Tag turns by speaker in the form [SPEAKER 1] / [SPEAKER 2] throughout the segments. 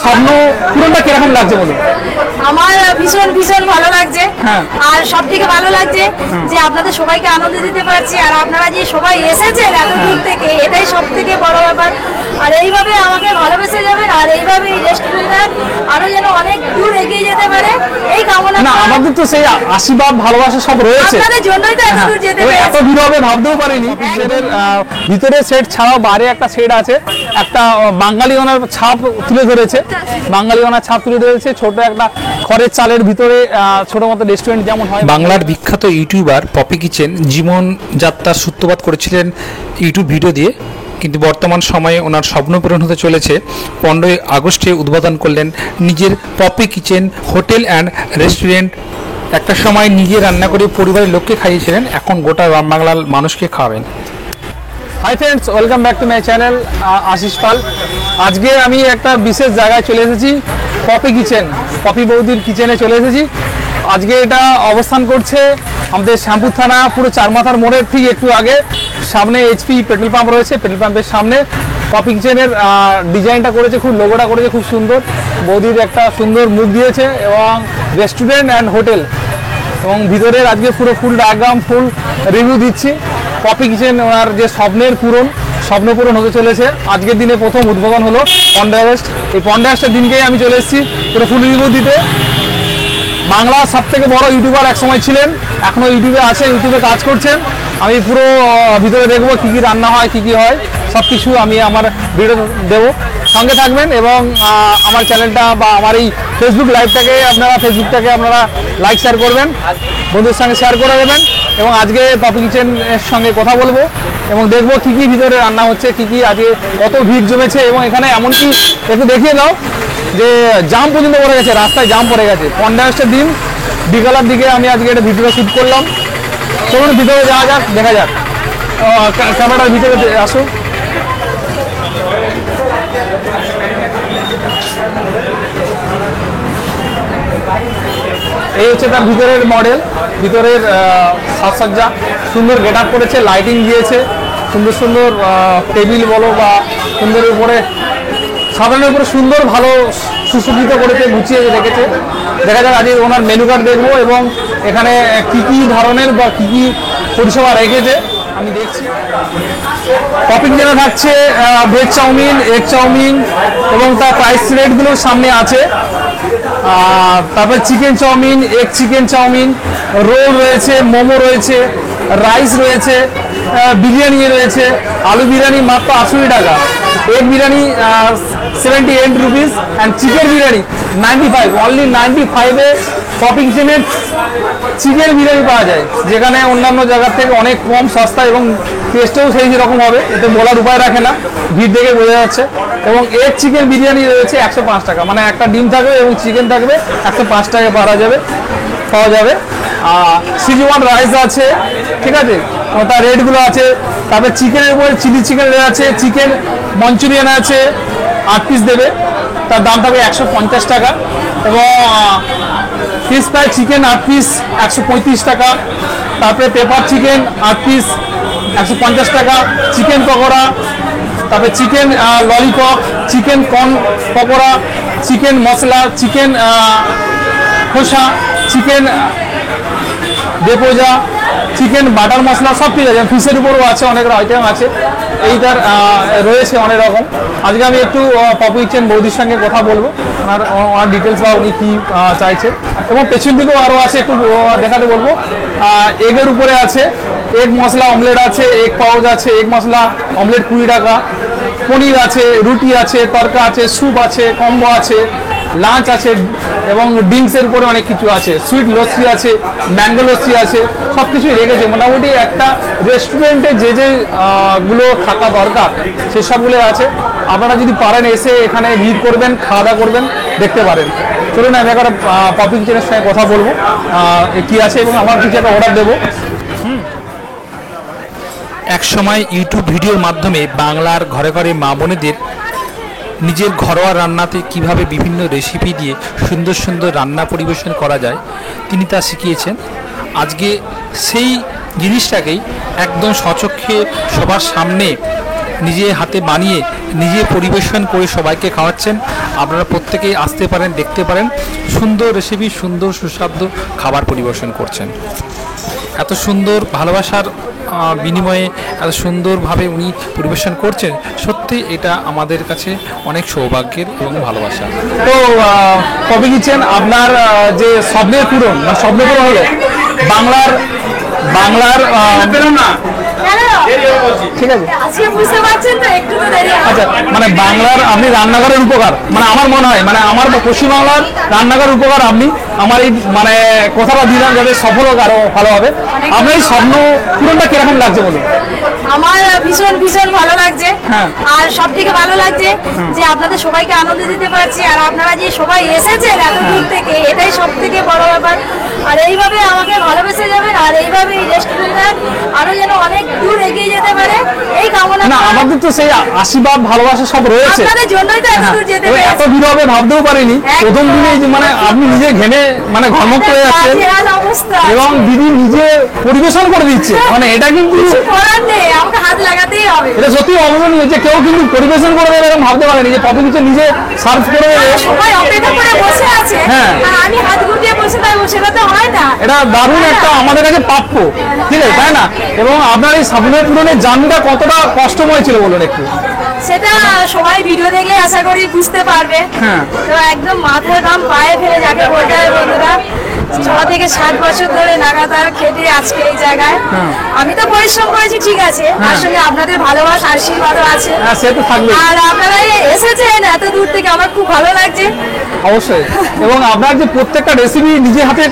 [SPEAKER 1] স্বপ্ন পূরণটা কিরকম লাগছে বলুন?
[SPEAKER 2] আমার ভীষণ ভীষণ ভালো লাগছে। আর সব থেকে ভালো লাগছে যে আপনাদের সবাইকে আনন্দ দিতে পারছি, আর আপনারা যে সবাই এসেছেন এত দূর থেকে, এটাই সব থেকে বড় ব্যাপার। আর এইভাবে আমাকে ভালোবেসে যাবেন, আর এইভাবে এই রেস্টুরেন্টটা আরো যেন অনেক দূর এগিয়ে যেতে পারে এই কামনা।
[SPEAKER 1] না, আমাদের তো সেই আশীর্বাদ ভালোবাসা সব রয়েছে,
[SPEAKER 2] আপনাদের জন্যই তো এত দূর যেতে
[SPEAKER 1] এত ভিড় হবে ভাবতেও পারিনি। ভিতরে সেট ছাড়াও বাইরে একটা সেট আছে, একটা বাঙালিয়ানার ছাপ তুলে ধরেছে, বাঙালিয়ানার ছাপ তুলে ধরেছে। ছোট একটা খড়ের চালের ভিতরে ছোট মতো রেস্টুরেন্ট যেমন হয়।
[SPEAKER 3] বাংলার বিখ্যাত ইউটিউবার পপি কিচেন জীবন যাত্রার সূত্রপাত করেছিলেন ইউটিউব ভিডিও দিয়ে, কিন্তু বর্তমান সময়ে ওনার স্বপ্ন পূরণ হতে চলেছে। 15ই আগস্টে উদ্বোধন করলেন নিজের Poppy Kitchen hotel and restaurant. একটা সময় নিজে রান্না করে পরিবারের লোককে খাইয়েছিলেন, এখন গোটা গ্রাম বাংলার মানুষকে খাওয়াবেন।
[SPEAKER 1] Hi friends, welcome back to my channel Ashis Pal. আজকে আমি একটা বিশেষ জায়গায় চলে এসেছি, পপি কিচেন, পপি বৌদির কিচেনে চলে এসেছি। আজকে এটা অবস্থান করছে আমাদের শ্যামপুর থানা পুরো চারমাথার মোড়ের ঠিক একটু আগে। সামনে এইচপি পেট্রোল পাম্প রয়েছে, পেট্রোল পাম্পের সামনে পপি কিচেনের ডিজাইনটা করেছে, খুব লোগোটা করেছে খুব সুন্দর। বৌদির একটা সুন্দর মুখ দিয়েছে এবং রেস্টুরেন্ট অ্যান্ড হোটেল, এবং ভিতরের আজকে পুরো ফুল ডায়াগ্রাম, ফুল রিভিউ দিচ্ছি। পপি কিচেন ওনার যে স্বপ্ন পূরণ হতে চলেছে। আজকের দিনে প্রথম উদ্বোধন হলো 15 আগস্ট। এই 15 আগস্টের দিনকেই আমি চলে এসেছি পুরো ফুল রিভিউ দিতে। বাংলার সব থেকে বড় ইউটিউবার এক সময় ছিলেন, এখনও ইউটিউবে আছে, ইউটিউবে কাজ করছেন। আমি পুরো ভিতরে দেখবো কী কী রান্না হয়, কী কী হয়, সব কিছু আমি আমার ভিডিও দেবো, সঙ্গে থাকবেন। এবং আমার চ্যানেলটা বা আমার এই ফেসবুকটাকে আপনারা লাইক শেয়ার করবেন, বন্ধুদের সঙ্গে শেয়ার করে দেবেন। এবং আজকে পপি কিচেনের সঙ্গে কথা বলবো এবং দেখবো কী কী ভিতরে রান্না হচ্ছে, কী কী আজকে কত ভিড় জমেছে। এবং এখানে এমনকি একটু দেখিয়ে দাও যে জাম পর্যন্ত পড়ে গেছে, রাস্তায় জাম পড়ে গেছে। 15 আগস্টের দিন বিকালের দিকে আমি আজকে একটা ভিডিও শ্যুট করলাম। চলুন ভিতরে যাওয়া যাক, দেখা যাক। ক্যামেরার ভিতরে আসো। এই হচ্ছে তার ভিতরের মডেল, ভিতরের সাজসজ্জা সুন্দর গেট আপ করেছে, লাইটিং দিয়েছে, সুন্দর সুন্দর টেবিল বলো বা সুন্দরের উপরে সাধারণের উপরে সুন্দর ভালো সুসজ্জিত করেছে, গুছিয়ে রেখেছে। দেখা যাক আজকে ওনার মেনু কার্ড দেখবো এবং এখানে কী কী ধরনের বা কী কী পরিষেবা রেখেছে আমি দেখছি। পপি কিচেনে থাকছে ভেজ চাউমিন, এগ চাউমিন এবং তার প্রাইস রেটগুলো সামনে আছে। তারপরে chicken chowmein, egg chicken chowmein, roll রয়েছে, মোমো রয়েছে, রাইস রয়েছে, বিরিয়ানি রয়েছে। আলু বিরিয়ানি মাত্র 80 টাকা, egg biryani 78 rupees and chicken biryani 95, only 95-এ পপি কিচেনের চিকেন বিরিয়ানি পাওয়া যায়, যেখানে অন্যান্য জায়গার থেকে অনেক কম সস্তা এবং টেস্টেও সেই রকম হবে, এতে বলার উপায় রাখে না, ভিড় দেখে বোঝা যাচ্ছে। এবং এগ চিকেন বিরিয়ানি রয়েছে 105 টাকা, মানে একটা ডিম থাকবে এবং চিকেন থাকবে, 105 টাকা পাওয়া যাবে। সিজওয়ান রাইস আছে, ঠিক আছে, তার রেটগুলো আছে। তারপরে চিকেনের উপরে চিলি চিকেন আছে, চিকেন মঞ্চুরিয়ান আছে, 8 পিস দেবে, তার দাম থাকবে 150 টাকা। এবং ফিশ ফ্রাই চিকেন 8 পিস 135 টাকা। তারপরে পেপার চিকেন 8 পিস 150 টাকা। চিকেন পকোড়া, তারপরে chicken lollipop, chicken corn pakora, chicken masala, chicken খোসা, চিকেন ডেপোজা, চিকেন বাটার মশলা, সব ঠিক আছে। ফিশের উপরও আছে, অনেক আইটেম আছে, এইটার রয়েছে অনেক রকম। আজকে আমি একটু পপি কিচেন বৌদির সঙ্গে কথা বলবো, ওনার ডিটেলস বা উনি কী চাইছে। এবং পেছন দিকেও আরও আছে, একটু দেখাতে বলবো। এগের উপরে আছে এগ মশলা অমলেট আছে, এগ পাউচ আছে, এগ মশলা অমলেট 20 টাকা। পনির আছে, রুটি আছে, তরকা আছে, স্যুপ আছে, কম্বো আছে, লাঞ্চ আছে এবং ড্রিঙ্কসের উপরে অনেক কিছু আছে। সুইট লস্যি আছে, ম্যাঙ্গো লস্যি আছে, সব কিছুই রেখেছে। মোটামুটি একটা রেস্টুরেন্টে যে গুলো থাকা দরকার সেসবগুলো আছে। আপনারা যদি পারেন এসে এখানে ভিড় করবেন, খাওয়া দাওয়া করবেন, দেখতে পারেন। চলুন আমি একবার পপি কিচেনের সঙ্গে কথা বলবো কী আছে এবং আমার কিছু একটা অর্ডার দেবো।
[SPEAKER 3] এক সময় ইউটিউব ভিডিওর মাধ্যমে বাংলার ঘরে ঘরে মা বোনেদের নিজের ঘরোয়া রান্নাতে কিভাবে বিভিন্ন রেসিপি দিয়ে সুন্দর সুন্দর রান্না পরিবেশন করা যায় তিনি তা শিখিয়েছেন। আজকে সেই জিনিসটাকেই একদম সচক্ষে সবার সামনে নিজে হাতে বানিয়ে নিজে পরিবেশন করে সবাইকে খাওয়াচ্ছেন। আপনারা প্রত্যেকেই আসতে পারেন, দেখতে পারেন, সুন্দর রেসিপি, সুন্দর সুস্বাদু খাবার পরিবেশন করছেন। এত সুন্দর ভালোবাসার বিনিময়ে এত সুন্দরভাবে উনি পরিবেশন করছেন, সত্যি এটা আমাদের কাছে অনেক সৌভাগ্যের এবং ভালোবাসা।
[SPEAKER 1] তো পপি কিচেন আপনার যে স্বপ্নের পূরণ হলো বাংলার ঠিক আছে,
[SPEAKER 2] আজকে বুঝতে পারছেন তো, একটু তো দেরি হবে।
[SPEAKER 1] আচ্ছা, মানে বাংলার আপনি রান্নাঘরের উপকার, মানে আমার মনে হয় মানে আমার পশ্চিমবাংলার রান্নাঘরের উপকার আপনি আমার এই মানে কথাটা দিলাম যাতে সফল হোক আরো ভালো হবে। আপনার এই স্বপ্ন পূরণটা কিরকম লাগছে বলুন?
[SPEAKER 2] আমার ভীষণ ভীষণ ভালো লাগছে।
[SPEAKER 1] হ্যাঁ।
[SPEAKER 2] আর সব থেকে ভালো লাগছে যে আপনাদের সবাইকে আনন্দ দিতে পারছি, আর আপনারা যে সবাই এসেছেন এত দূর থেকে, এটাই সব থেকে বড় ব্যাপার। আর এইভাবে আমাকে ভালোবেসে যাবেন, আর এইভাবে এই রেস্টুরেন্টটা আরো যেন অনেক দূর এগিয়ে যেতে পারে এই কামনা।
[SPEAKER 1] না, আমাদের তো সেই আশীর্বাদ ভালোবাসা সব রয়েছে,
[SPEAKER 2] আপনাদের জন্যই তো এত দূর যেতে
[SPEAKER 1] এত
[SPEAKER 2] পেরেছি।
[SPEAKER 1] ভিড় হবে ভাবতেও পারিনি। প্রথম দিনে মানে আপনি নিজে ঘেমে মানে ঘর্মক হয়ে যাচ্ছেন
[SPEAKER 2] বাজে অবস্থা।
[SPEAKER 1] এবং দিদি নিজে পরিবেশন করে দিচ্ছে, মানে এটা কিন্তু
[SPEAKER 2] কিছু করার নেই, আমাকে হাত লাগাতেই হবে।
[SPEAKER 1] এটা সত্যি অভাবনীয় যে কেউ কিন্তু পরিবেশন করে দেবে এরকম ভাবতে পারেনি যে পপি কিচেন নিজে সার্ভ করে দেবে।
[SPEAKER 2] সবাই অপেক্ষা করে বসে আছে,
[SPEAKER 1] হ্যাঁ।
[SPEAKER 2] আর আমি হাত গুটিয়ে বসে থাকবো, সেটা তো হয় না।
[SPEAKER 1] এটা দারুণ একটা আমাদের কাছে প্রাপ্য, ঠিক আছে, তাই না? এবং আপনার এই স্বপ্নের পূরণের জার্নিটা কতটা কষ্টময় ছিল বলুন একটু।
[SPEAKER 2] সেটা সবাই ভিডিও দেখলে আশা করি বুঝতে পারবে।
[SPEAKER 1] হ্যাঁ।
[SPEAKER 2] তো একদম মাথার ঘাম পায়ে ফেলে যাকে বলতে হয় বন্ধুরা, 6 থেকে 7 বছর ধরে লাগাতার খেটে আজকে এই জায়গায়। আমি তো পরিশ্রম করেছি, ঠিক আছে, তার সঙ্গে আপনাদের ভালোবাসা আশীর্বাদও আছে।
[SPEAKER 1] হ্যাঁ, সে তো থাকবে
[SPEAKER 2] আর আপনারা এসেছেন এত দূর থেকে, আমার খুব ভালো লাগছে।
[SPEAKER 1] অবশ্যই। এবং আপনার যে প্রত্যেকটা রেসিপি নিজে হাতে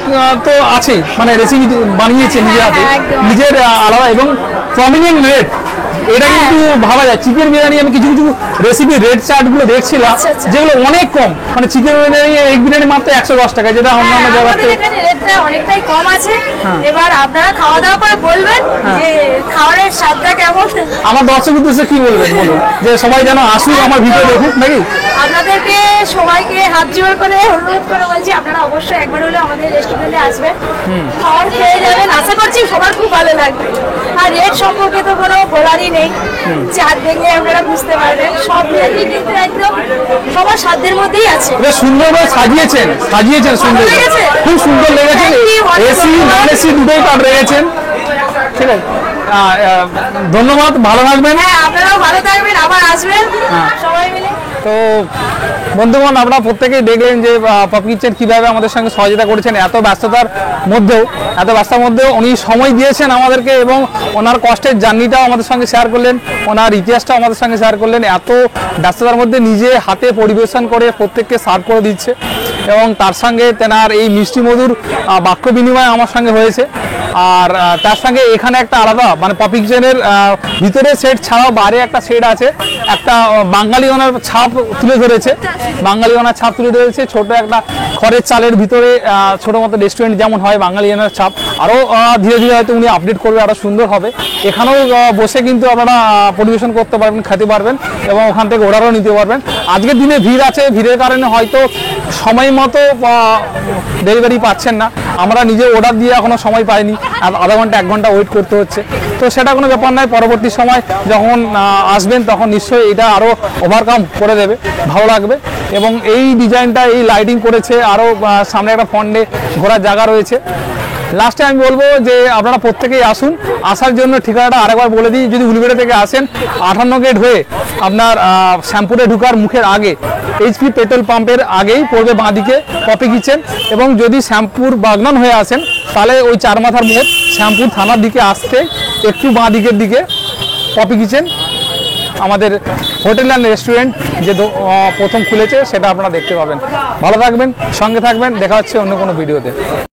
[SPEAKER 1] তো আছেই, মানে রেসিপি বানিয়েছে নিজে হাতে,
[SPEAKER 2] হ্যাঁ, একদম।
[SPEAKER 1] নিজের আলাদা এবং প্রমিনেন্ট রেট, এটা কিন্তু ভাবা যায়। চিকেন বিরিয়ানি আমি কিছু কিছু রেসিপি রেট চার্ট গুলো দেখছিলাম,
[SPEAKER 2] আচ্ছা, আচ্ছা।
[SPEAKER 1] যেগুলো অনেক কম, মানে চিকেন বিরিয়ানি এক বিরিয়ানি মাত্র 110 টাকা, যেটা অন্যান্য জায়গাতে
[SPEAKER 2] আমাদের এখানে রেটটা অনেকটাই কম আছে। এবার আপনারা খাওয়া দাওয়া করে বলবেন যে খাবারের স্বাদটা কেমন।
[SPEAKER 1] আমার দর্শক উদ্দেশ্যে কি বলবেন বলুন, যে সবাই যেন আসুক আমার ভিডিও দেখুক নাকি?
[SPEAKER 2] আপনাদেরকে সবাইকে হাত জোর করে অনুরোধ করে বলছি, আপনারা অবশ্যই একবার হলে আমাদের রেস্টুরেন্টে আসবেন, খাবার খেয়ে যাবেন, আশা করছি সবার খুব ভালো লাগবে। আর রেট সম্পর্কে তো কোনো বলারই নেই, চাট দেখলে আপনারা বুঝতে পারবেন, সব রেটই কিন্তু একদম সবার সাধ্যের মধ্যেই আছে।
[SPEAKER 1] এটা সুন্দরভাবে সাজিয়েছেন সুন্দর,
[SPEAKER 2] ভালো লেগেছে?
[SPEAKER 1] খুব সুন্দর লেগেছে।
[SPEAKER 2] Thank you, অনেক
[SPEAKER 1] এসি
[SPEAKER 2] ধন্যবাদ।
[SPEAKER 1] নন এসি দুটোই কার্ড রেখেছেন, ঠিক আছে। ধন্যবাদ, ভালো থাকবেন।
[SPEAKER 2] হ্যাঁ, আপনারাও ভালো থাকবেন, আবার আসবেন সবাই মিলে।
[SPEAKER 1] তো বন্ধুগণ, আপনারা প্রত্যেকেই দেখলেন যে পপি কিচেন কীভাবে আমাদের সঙ্গে সহযোগিতা করেছেন। এত ব্যস্ততার মধ্যেও উনি সময় দিয়েছেন আমাদেরকে, এবং ওনার কষ্টের জার্নিটাও আমাদের সঙ্গে শেয়ার করলেন, ওনার ইতিহাসটাও আমাদের সঙ্গে শেয়ার করলেন। এত ব্যস্ততার মধ্যে নিজে হাতে পরিবেশন করে প্রত্যেককে সার্ভ করে দিচ্ছে, এবং তার সঙ্গে তেনার এই মিষ্টি মধুর বাক্য বিনিময় আমার সঙ্গে হয়েছে। আর তার সঙ্গে এখানে একটা আলাদা মানে পপি কিচেনের ভিতরে সেট ছাড়াও বাইরে একটা সেট আছে, একটা বাঙালিয়ানার ছাপ তুলে ধরেছে, ছোট একটা খড়ের চালের ভিতরে ছোট মতো রেস্টুরেন্ট যেমন হয় বাঙালিয়ানার ছাপ। আরও ধীরে ধীরে হয়তো উনি আপডেট করবে, আরও সুন্দর হবে। এখানেও বসে কিন্তু আপনারা পরিবেশন করতে পারবেন, খেতে পারবেন, এবং ওখান থেকে অর্ডারও নিতে পারবেন। আজকের দিনে ভিড় আছে, ভিড়ের কারণে হয়তো সময় মতো ডেলিভারি পাচ্ছেন না। আমরা নিজে অর্ডার দিয়ে এখনো সময় পাইনি, আধা ঘন্টা 1 ঘন্টা ওয়েট করতে হচ্ছে। তো সেটা কোনো ব্যাপার নয়, পরবর্তী সময় যখন আসবেন তখন নিশ্চয়ই এটা আরও ওভারকাম করে দেবে, ভালো লাগবে। এবং এই ডিজাইনটা, এই লাইটিং করেছে, আরও সামনে একটা ফন্ডে ঘোরার জায়গা রয়েছে। লাস্টে আমি বলবো যে আপনারা প্রত্যেকেই আসুন। আসার জন্য ঠিকানাটা আরেকবার বলে দিই, যদি উলুবেড়া থেকে আসেন 58 গেট হয়ে আপনার শ্যামপুরে ঢুকার মুখের আগে এইচপি পেট্রোল পাম্পের আগেই পড়বে বাঁদিকে পপি কিচেন। এবং যদি শ্যামপুর বাগনান হয়ে আসেন তাহলে ওই 4 মাথার মোড় শ্যামপুর থানার দিকে আসতে একটু বাঁদিকের দিকে পপি কিচেন, আমাদের হোটেল অ্যান্ড রেস্টুরেন্ট যে প্রথম খুলেছে, সেটা আপনারা দেখতে পাবেন। ভালো থাকবেন, সঙ্গে থাকবেন, দেখা হচ্ছে অন্য কোনো ভিডিওতে।